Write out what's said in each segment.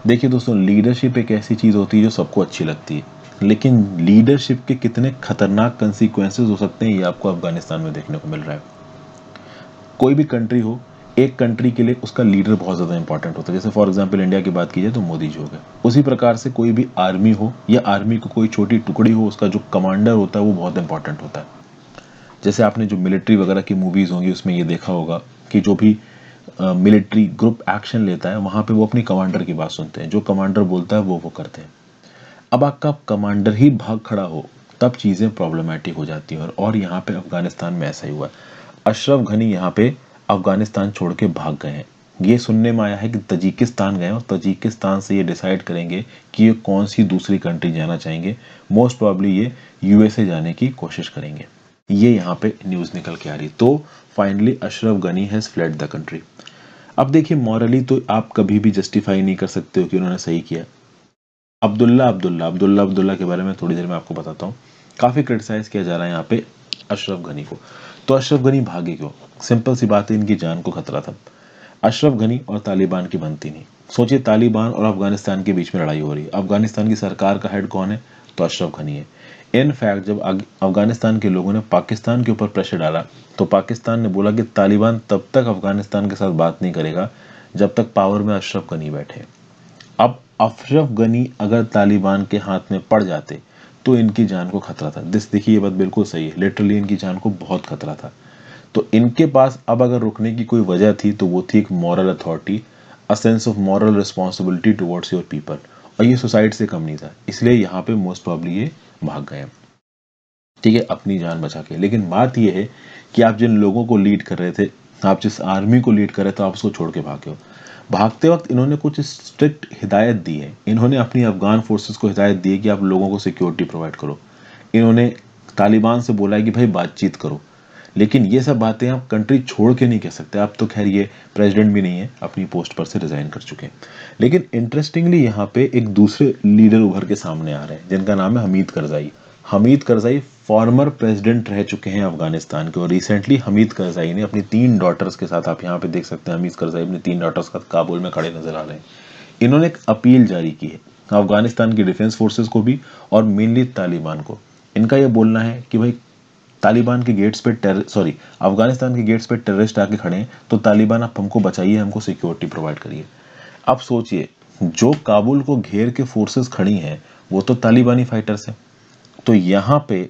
देखिए दोस्तों, लीडरशिप एक ऐसी चीज़ होती है जो सबको अच्छी लगती है, लेकिन लीडरशिप के कितने खतरनाक कंसीक्वेंसेस हो सकते हैं ये आपको अफगानिस्तान में देखने को मिल रहा है। कोई भी कंट्री हो, एक कंट्री के लिए उसका लीडर बहुत ज़्यादा इंपॉर्टेंट होता है। जैसे फॉर एग्जांपल इंडिया की बात की जाए तो मोदी जी हो गए। उसी प्रकार से कोई भी आर्मी हो या आर्मी को कोई छोटी टुकड़ी हो, उसका जो कमांडर होता है वो बहुत इंपॉर्टेंट होता है। जैसे आपने जो मिलिट्री वगैरह की मूवीज़ होंगी उसमें ये देखा होगा कि जो भी मिलिट्री ग्रुप एक्शन लेता है वहाँ पे वो अपनी कमांडर की बात सुनते हैं, जो कमांडर बोलता है वो करते हैं। अब आपका कमांडर ही भाग खड़ा हो तब चीज़ें प्रॉब्लमेटिक हो जाती हैं, और यहाँ पे अफगानिस्तान में ऐसा ही हुआ। अशरफ घनी यहाँ पे अफगानिस्तान छोड़ के भाग गए हैं। ये सुनने में आया है कि तजिकिस्तान गए और तजिकिस्तान से ये डिसाइड करेंगे कि ये कौन सी दूसरी कंट्री जाना चाहेंगे। मोस्ट प्रॉब्ली ये यूएसए जाने की कोशिश करेंगे। ये यहाँ पे न्यूज़ निकल के आ रही। तो finally Ashraf Ghani has fled the country. अब देखिए, मॉरली तो आप कभी भी जस्टिफाई नहीं कर सकते हो कि उन्होंने सही किया। अब्दुल्ला के बारे में थोड़ी देर में आपको बताता हूँ। काफ़ी क्रिटिसाइज किया जा रहा है यहाँ पे अशरफ गनी को। तो अशरफ गनी भागे क्यों? सिंपल सी बात है, इनकी जान को खतरा था। अशरफ गनी और तालिबान की बनती नहीं। सोचिए, तालिबान और अफगानिस्तान के बीच में लड़ाई हो रही है। अफगानिस्तान की सरकार का हेड कौन है? तो अशरफ गनी है। इनफैक्ट जब अफगानिस्तान के लोगों ने पाकिस्तान के ऊपर प्रेशर डाला तो पाकिस्तान ने बोला कि तालिबान तब तक अफगानिस्तान के साथ बात नहीं करेगा जब तक पावर में अशरफ गनी बैठे। अब अशरफ गनी अगर तालिबान के हाथ में पड़ जाते तो इनकी जान को खतरा था। देखिए, ये बात बिल्कुल सही है, लिटरली इनकी जान को बहुत खतरा था। तो इनके पास अब अगर रुकने की कोई वजह थी तो वो थी एक moral authority, a sense of moral responsibility towards your people, और ये सुसाइड से कम नहीं था। इसलिए यहाँ पे मोस्ट प्रॉब्ली ये भाग गए, ठीक है, अपनी जान बचा के। लेकिन बात यह है कि आप जिन लोगों को लीड कर रहे थे, आप जिस आर्मी को लीड कर रहे थे, आप उसको छोड़ के भागे हो। भागते वक्त इन्होंने कुछ स्ट्रिक्ट हिदायत दी है। इन्होंने अपनी अफगान फोर्सेस को हिदायत दी है कि आप लोगों को सिक्योरिटी प्रोवाइड करो। इन्होंने तालिबान से बोला है कि भाई बातचीत करो। लेकिन ये सब बातें आप कंट्री छोड़ के नहीं कह सकते। आप तो खैर ये प्रेसिडेंट भी नहीं है, अपनी पोस्ट पर से रिजाइन कर चुके हैं। लेकिन इंटरेस्टिंगली यहाँ पे एक दूसरे लीडर उभर के सामने आ रहे हैं जिनका नाम है हमीद करजाई। हमीद करजाई फॉर्मर प्रेसिडेंट रह चुके हैं अफगानिस्तान के, और रिसेंटली हमीद करजाई ने अपनी 3 डॉटर्स के साथ, आप यहाँ पे देख सकते हैं, हमीद करजाई अपनी 3 डॉटर्स के साथ काबुल में खड़े नजर आ रहे हैं। इन्होंने एक अपील जारी की है अफगानिस्तान की डिफेंस फोर्सेस को भी और मेनली तालिबान को। इनका यह बोलना है कि भाई तालिबान के गेट्स पे अफगानिस्तान के गेट्स पे टेररिस्ट आके खड़े हैं, तो तालिबान आप हमको बचाइए, हमको सिक्योरिटी प्रोवाइड करिए। अब सोचिए, जो काबुल को घेर के फोर्सेस खड़ी हैं वो तो तालिबानी फाइटर्स हैं। तो यहाँ पे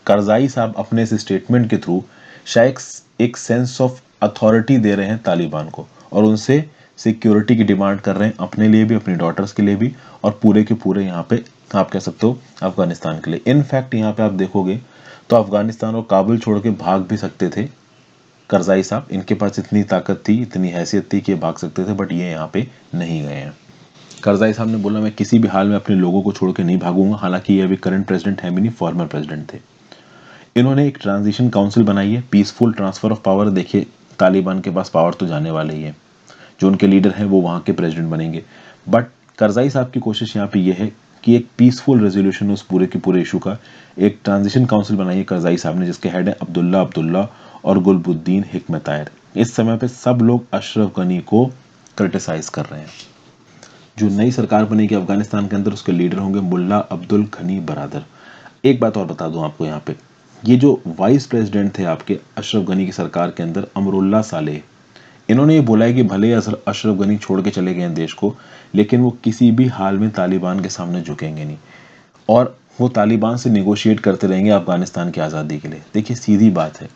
करजाई साहब अपने इस स्टेटमेंट के थ्रू शायद एक सेंस ऑफ अथॉरिटी दे रहे हैं तालिबान को, और उनसे सिक्योरिटी की डिमांड कर रहे हैं, अपने लिए भी, अपनी डॉटर्स के लिए भी, और पूरे के पूरे यहाँ पे आप कह सकते हो अफगानिस्तान के लिए। इनफैक्ट यहाँ पे आप देखोगे तो अफगानिस्तान और काबुल छोड़ के भाग भी सकते थे करजाई साहब। इनके पास इतनी ताकत थी, इतनी हैसियत थी कि ये भाग सकते थे, बट ये यहाँ पे नहीं गए हैं। करजाई साहब ने बोला, मैं किसी भी हाल में अपने लोगों को छोड़ के नहीं भागूंगा। हालांकि ये अभी करंट प्रेसिडेंट है भी नहीं, फॉर्मर प्रेसिडेंट थे। इन्होंने एक ट्रांजिशन काउंसिल बनाई है, पीसफुल ट्रांसफर ऑफ पावर। देखिए, तालिबान के पास पावर तो जाने वाले ही है, जो उनके लीडर हैं वो वहाँ के प्रेसिडेंट बनेंगे। बट करजाई साहब की कोशिश यहाँ पे ये है कि एक पीसफुल रेजोल्यूशन उस पूरे के पूरे इशू का, एक ट्रांजिशन काउंसिल बनाई है करजाई साहब ने, जिसके हेड है अब्दुल्ला और गुलबुद्दीन हिकमतायर। इस समय पे सब लोग अशरफ गनी को क्रिटिसाइज कर रहे हैं। जो नई सरकार बनेगी अफगानिस्तान के अंदर, उसके लीडर होंगे मुल्ला अब्दुल गनी बरादर। एक बात और बता दूं आपको, यहाँ पे ये जो वाइस प्रेसिडेंट थे आपके अशरफ गनी की सरकार के अंदर, अमरुल्ला सालेह, इन्होंने ये बोला है कि भले ही अशरफ गनी छोड़ के चले गए हैं देश को, लेकिन वो किसी भी हाल में तालिबान के सामने झुकेंगे नहीं, और वो तालिबान से निगोशिएट करते रहेंगे अफगानिस्तान की आज़ादी के लिए। देखिए, सीधी बात है,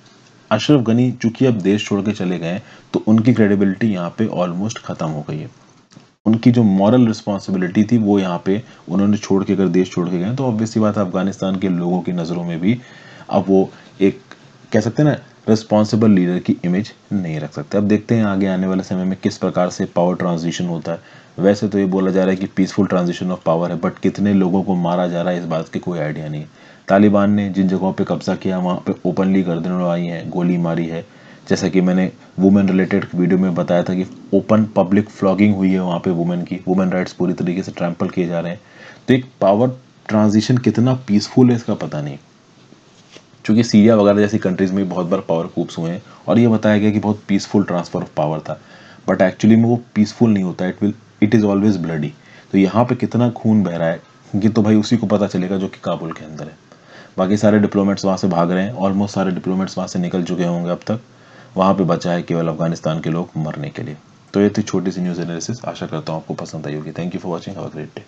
अशरफ गनी चूंकि अब देश छोड़ के चले गए तो उनकी क्रेडिबिलिटी यहाँ पे ऑलमोस्ट खत्म हो गई है। उनकी जो मॉरल रिस्पॉन्सिबिलिटी थी वो यहाँ पे उन्होंने छोड़ के, अगर देश छोड़ के गए तो ऑब्वियस सी बात है अफगानिस्तान के लोगों की नज़रों में भी अब वो एक, कह सकते हैं ना, रिस्पॉन्सिबल लीडर की इमेज नहीं रख सकते। अब देखते हैं आगे आने वाले समय में किस प्रकार से पावर ट्रांजिशन होता है। वैसे तो ये बोला जा रहा है कि पीसफुल ट्रांजिशन ऑफ पावर है, बट कितने लोगों को मारा जा रहा है इस बात की कोई आइडिया नहीं। तालिबान ने जिन जगहों पे कब्जा किया वहाँ पे ओपनली गर्दन उड़ाई है, गोली मारी है। जैसा कि मैंने वुमेन रिलेटेड वीडियो में बताया था कि ओपन पब्लिक फ्लॉगिंग हुई है वहाँ पे वुमेन की, वुमेन राइट्स पूरी तरीके से ट्रैम्पल किए जा रहे हैं। तो एक पावर ट्रांजिशन कितना पीसफुल है इसका पता नहीं। चूंकि सीरिया वगैरह जैसी कंट्रीज में बहुत बार पावर कूप्स हुए हैं और ये बताया गया कि बहुत पीसफुल ट्रांसफर ऑफ पावर था, बट एक्चुअली में वो पीसफुल नहीं होता, इट इज़ ऑलवेज ब्लडी। तो यहाँ पे कितना खून बह रहा है ये तो भाई उसी को पता चलेगा जो कि काबुल के अंदर है। बाकी सारे डिप्लोमेट्स वहाँ से भाग रहे हैं, ऑलमोस्ट सारे डिप्लोमेट्स वहाँ से निकल चुके होंगे अब तक। वहाँ पे बचा है केवल अफगानिस्तान के लोग मरने के लिए। तो ये थी छोटी सी न्यूज़ एनालिसिस, आशा करता हूँ आपको पसंद आई होगी। Thank you for watching, have a great day.